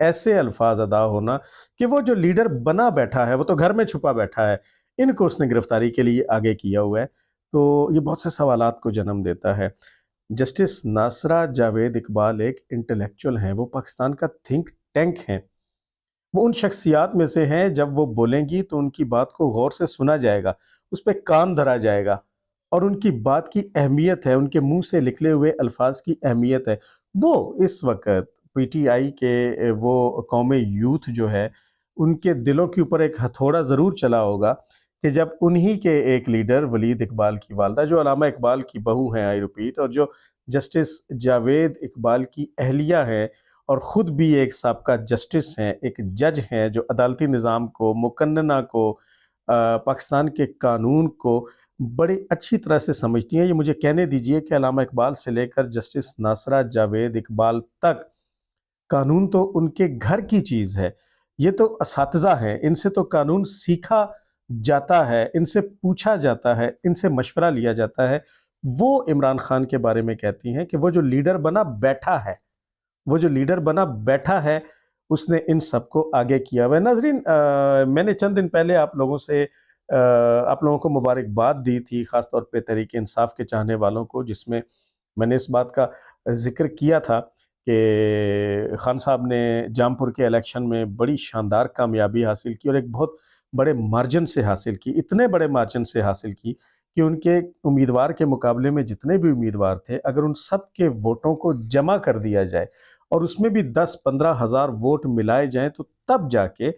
ایسے الفاظ ادا ہونا کہ وہ جو لیڈر بنا بیٹھا ہے وہ تو گھر میں چھپا بیٹھا ہے، ان کو اس نے گرفتاری کے لیے آگے کیا ہوا ہے، تو یہ بہت سے سوالات کو جنم دیتا ہے۔ جسٹس ناصرہ جاوید اقبال ایک انٹلیکچول ہیں، وہ پاکستان کا تھنک ٹینک ہیں، وہ ان شخصیات میں سے ہیں جب وہ بولیں گی تو ان کی بات کو غور سے سنا جائے گا، اس پہ کان دھرا جائے گا، اور ان کی بات کی اہمیت ہے، ان کے منہ سے نکلے ہوئے الفاظ کی اہمیت ہے۔ وہ اس وقت پی ٹی آئی کے وہ قوم یوتھ جو ہے ان کے دلوں کے اوپر ایک ہتھوڑا ضرور چلا ہوگا کہ جب انہی کے ایک لیڈر ولید اقبال کی والدہ جو علامہ اقبال کی بہو ہیں، آئی ریپیٹ، اور جو جسٹس جاوید اقبال کی اہلیہ ہیں اور خود بھی ایک سابقہ جسٹس ہیں، ایک جج ہیں جو عدالتی نظام کو، مقننہ کو، پاکستان کے قانون کو بڑی اچھی طرح سے سمجھتی ہیں۔ یہ مجھے کہنے دیجئے کہ علامہ اقبال سے لے کر جسٹس ناصرہ جاوید اقبال تک قانون تو ان کے گھر کی چیز ہے، یہ تو اساتذہ ہیں، ان سے تو قانون سیکھا جاتا ہے، ان سے پوچھا جاتا ہے، ان سے مشورہ لیا جاتا ہے۔ وہ عمران خان کے بارے میں کہتی ہیں کہ وہ جو لیڈر بنا بیٹھا ہے، وہ جو لیڈر بنا بیٹھا ہے اس نے ان سب کو آگے کیا ہوا ہے۔ ناظرین، میں نے چند دن پہلے آپ لوگوں کو مبارکباد دی تھی، خاص طور پہ تحریک انصاف کے چاہنے والوں کو، جس میں میں نے اس بات کا ذکر کیا تھا کہ خان صاحب نے جام پور کے الیکشن میں بڑی شاندار کامیابی حاصل کی اور ایک بہت بڑے مارجن سے حاصل کی، اتنے بڑے مارجن سے حاصل کی کہ ان کے امیدوار کے مقابلے میں جتنے بھی امیدوار تھے، اگر ان سب کے ووٹوں کو جمع کر دیا جائے اور اس میں بھی 10-15 ہزار ووٹ ملائے جائیں تو تب جا کے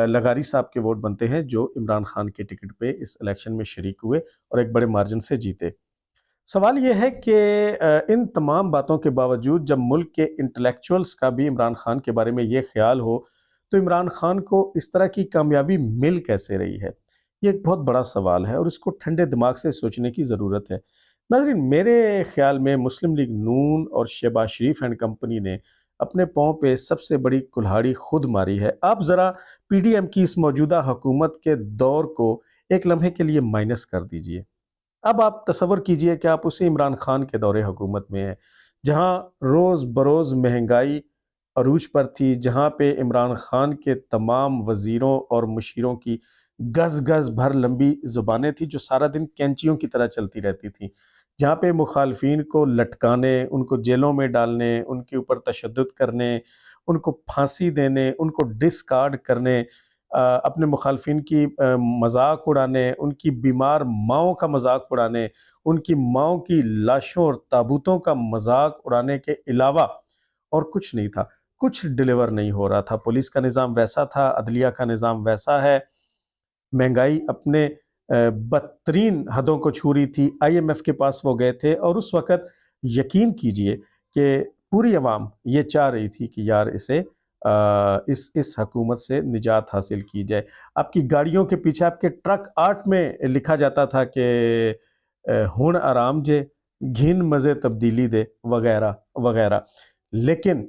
لغاری صاحب کے ووٹ بنتے ہیں، جو عمران خان کے ٹکٹ پہ اس الیکشن میں شریک ہوئے اور ایک بڑے مارجن سے جیتے۔ سوال یہ ہے کہ ان تمام باتوں کے باوجود جب ملک کے انٹلیکچوئلز کا بھی عمران خان کے بارے میں یہ خیال ہو تو عمران خان کو اس طرح کی کامیابی مل کیسے رہی ہے؟ یہ ایک بہت بڑا سوال ہے اور اس کو ٹھنڈے دماغ سے سوچنے کی ضرورت ہے۔ ناظرین، میرے خیال میں مسلم لیگ نون اور شہباز شریف اینڈ کمپنی نے اپنے پاؤں پہ سب سے بڑی کلہاڑی خود ماری ہے۔ آپ ذرا پی ڈی ایم کی اس موجودہ حکومت کے دور کو ایک لمحے کے لیے مائنس کر دیجئے۔ اب آپ تصور کیجئے کہ آپ اسی عمران خان کے دور حکومت میں ہیں، جہاں روز بروز مہنگائی عروج پر تھی، جہاں پہ عمران خان کے تمام وزیروں اور مشیروں کی گز گز بھر لمبی زبانیں تھیں جو سارا دن کینچیوں کی طرح چلتی رہتی تھیں، جہاں پہ مخالفین کو لٹکانے، ان کو جیلوں میں ڈالنے، ان کے اوپر تشدد کرنے، ان کو پھانسی دینے، ان کو ڈسکارڈ کرنے، اپنے مخالفین کی مذاق اڑانے، ان کی بیمار ماؤں کا مذاق اڑانے، ان کی ماؤں کی لاشوں اور تابوتوں کا مذاق اڑانے کے علاوہ اور کچھ نہیں تھا، کچھ ڈیلیور نہیں ہو رہا تھا۔ پولیس کا نظام ویسا تھا، عدلیہ کا نظام ویسا ہے، مہنگائی اپنے بدترین حدوں کو چھو رہی تھی۔ آئی ایم ایف کے پاس وہ گئے تھے اور اس وقت یقین کیجئے کہ پوری عوام یہ چاہ رہی تھی کہ یار اس حکومت سے نجات حاصل کی جائے۔ آپ کی گاڑیوں کے پیچھے، آپ کے ٹرک آرٹ میں لکھا جاتا تھا کہ ہن آرام جے گھن مزے تبدیلی دے وغیرہ وغیرہ، لیکن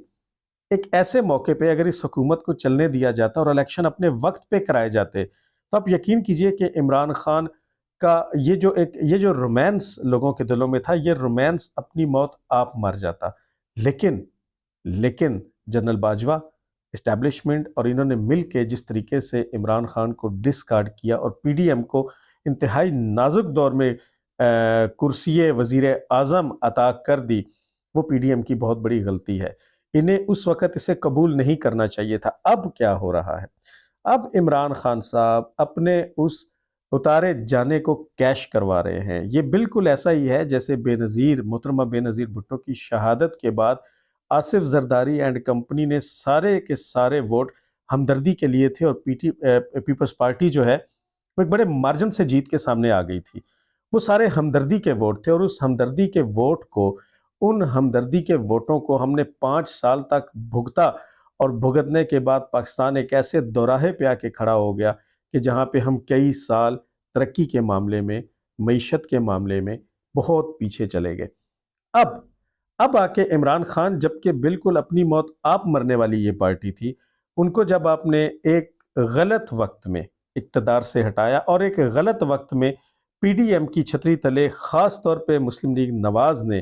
ایک ایسے موقع پہ اگر اس حکومت کو چلنے دیا جاتا اور الیکشن اپنے وقت پہ کرائے جاتے تو آپ یقین کیجئے کہ عمران خان کا یہ جو رومانس لوگوں کے دلوں میں تھا، یہ رومانس اپنی موت آپ مر جاتا۔ لیکن جنرل باجوہ، اسٹیبلشمنٹ اور انہوں نے مل کے جس طریقے سے عمران خان کو ڈسکارڈ کیا اور پی ڈی ایم کو انتہائی نازک دور میں کرسی وزیر اعظم عطا کر دی، وہ پی ڈی ایم کی بہت بڑی غلطی ہے۔ انہیں اس وقت اسے قبول نہیں کرنا چاہیے تھا۔ اب کیا ہو رہا ہے؟ اب عمران خان صاحب اپنے اس اتارے جانے کو کیش کروا رہے ہیں۔ یہ بالکل ایسا ہی ہے جیسے محترمہ بے نظیر بھٹو کی شہادت کے بعد آصف زرداری اینڈ کمپنی نے سارے کے سارے ووٹ ہمدردی کے لیے تھے اور پیپلز پارٹی جو ہے وہ ایک بڑے مارجن سے جیت کے سامنے آ گئی تھی۔ وہ سارے ہمدردی کے ووٹ تھے اور اس ہمدردی کے ووٹ کو، ان ہمدردی کے ووٹوں کو ہم نے 5 سال تک بھگتا اور بھگتنے کے بعد پاکستان ایک ایسے دوراہے پہ آ کے کھڑا ہو گیا کہ جہاں پہ ہم کئی سال ترقی کے معاملے میں، معیشت کے معاملے میں بہت پیچھے چلے گئے۔ اب آ کے عمران خان، جبکہ بالکل اپنی موت آپ مرنے والی یہ پارٹی تھی، ان کو جب آپ نے ایک غلط وقت میں اقتدار سے ہٹایا اور ایک غلط وقت میں پی ڈی ایم کی چھتری تلے خاص طور پہ مسلم لیگ نواز نے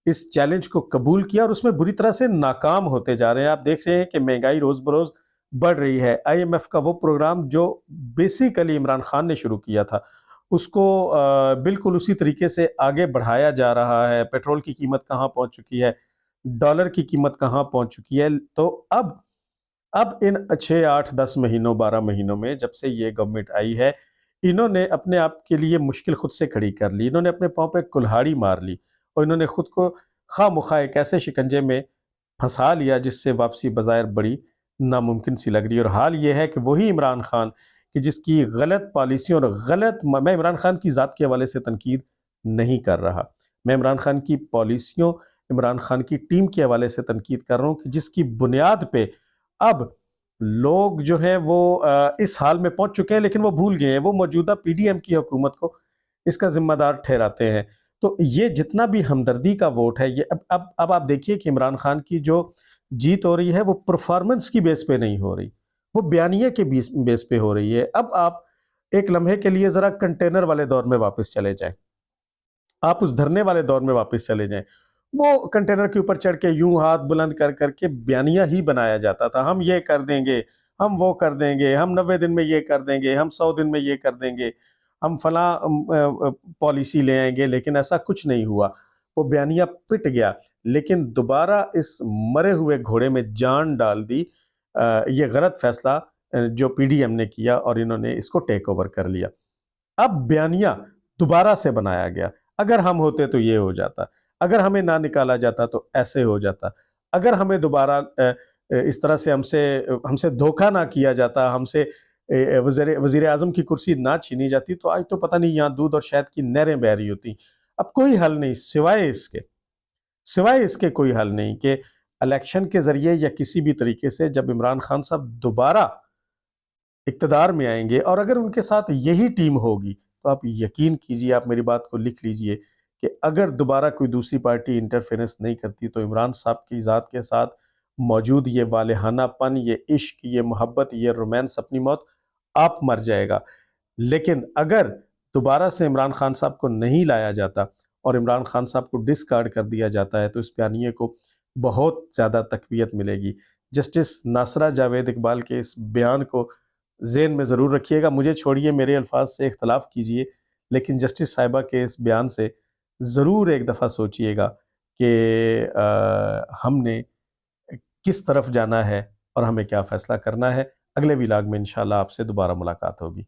اس چیلنج کو قبول کیا اور اس میں بری طرح سے ناکام ہوتے جا رہے ہیں۔ آپ دیکھ رہے ہیں کہ مہنگائی روز بروز بڑھ رہی ہے۔ آئی ایم ایف کا وہ پروگرام جو بیسیکلی عمران خان نے شروع کیا تھا، اس کو بالکل اسی طریقے سے آگے بڑھایا جا رہا ہے۔ پیٹرول کی قیمت کہاں پہنچ چکی ہے، ڈالر کی قیمت کہاں پہنچ چکی ہے۔ تو اب ان 6 8 10 مہینوں 12 مہینوں میں جب سے یہ گورنمنٹ آئی ہے، انہوں نے اپنے آپ کے لیے مشکل خود سے کھڑی کر لی، انہوں نے اپنے پاؤں پہ کلہاڑی مار لی اور انہوں نے خود کو خواہ مخواہ ایک ایسے شکنجے میں پھنسا لیا جس سے واپسی بظاہر بڑی ناممکن سی لگ رہی ہے۔ اور حال یہ ہے کہ وہی عمران خان کہ جس کی غلط پالیسیوں اور میں عمران خان کی ذات کے حوالے سے تنقید نہیں کر رہا، میں عمران خان کی پالیسیوں، عمران خان کی ٹیم کے حوالے سے تنقید کر رہا ہوں کہ جس کی بنیاد پہ اب لوگ جو ہیں وہ اس حال میں پہنچ چکے ہیں، لیکن وہ بھول گئے ہیں، وہ موجودہ پی ڈی ایم کی حکومت کو اس کا ذمہ دار ٹھہراتے ہیں۔ تو یہ جتنا بھی ہمدردی کا ووٹ ہے، یہ اب آپ دیکھیے کہ عمران خان کی جو جیت ہو رہی ہے وہ پرفارمنس کی بیس پہ نہیں ہو رہی، وہ بیانیے کے بیس پہ ہو رہی ہے۔ اب آپ ایک لمحے کے لیے ذرا کنٹینر والے دور میں واپس چلے جائیں، آپ اس دھرنے والے دور میں واپس چلے جائیں۔ وہ کنٹینر کے اوپر چڑھ کے یوں ہاتھ بلند کر کر کے بیانیہ ہی بنایا جاتا تھا، ہم یہ کر دیں گے، ہم وہ کر دیں گے، ہم 90 دن میں یہ کر دیں گے، ہم 100 دن میں یہ کر دیں گے، ہم فلاں پالیسی لے آئیں گے، لیکن ایسا کچھ نہیں ہوا، وہ بیانیہ پٹ گیا۔ لیکن دوبارہ اس مرے ہوئے گھوڑے میں جان ڈال دی یہ غلط فیصلہ جو پی ڈی ایم نے کیا اور انہوں نے اس کو ٹیک اوور کر لیا۔ اب بیانیہ دوبارہ سے بنایا گیا، اگر ہم ہوتے تو یہ ہو جاتا، اگر ہمیں نہ نکالا جاتا تو ایسے ہو جاتا، اگر ہمیں دوبارہ اس طرح سے ہم سے دھوکہ نہ کیا جاتا، ہم سے وزیر اعظم کی کرسی نہ چھینی جاتی، تو آج تو پتہ نہیں یہاں دودھ اور شہد کی نہریں بہہ رہی ہوتی۔ اب کوئی حل نہیں سوائے اس کے کوئی حل نہیں کہ الیکشن کے ذریعے یا کسی بھی طریقے سے جب عمران خان صاحب دوبارہ اقتدار میں آئیں گے، اور اگر ان کے ساتھ یہی ٹیم ہوگی تو آپ یقین کیجئے، آپ میری بات کو لکھ لیجئے کہ اگر دوبارہ کوئی دوسری پارٹی انٹرفیرنس نہیں کرتی تو عمران صاحب کی ذات کے ساتھ موجود یہ والہانہ پن، یہ عشق، یہ محبت، یہ رومانس اپنی موت آپ مر جائے گا۔ لیکن اگر دوبارہ سے عمران خان صاحب کو نہیں لایا جاتا اور عمران خان صاحب کو ڈسکارڈ کر دیا جاتا ہے تو اس بیانیے کو بہت زیادہ تقویت ملے گی۔ جسٹس ناصرہ جاوید اقبال کے اس بیان کو ذہن میں ضرور رکھیے گا، مجھے چھوڑیے میرے الفاظ سے اختلاف کیجئے، لیکن جسٹس صاحبہ کے اس بیان سے ضرور ایک دفعہ سوچئے گا کہ ہم نے کس طرف جانا ہے اور ہمیں کیا فیصلہ کرنا ہے۔ اگلے ولاگ میں انشاءاللہ آپ سے دوبارہ ملاقات ہوگی۔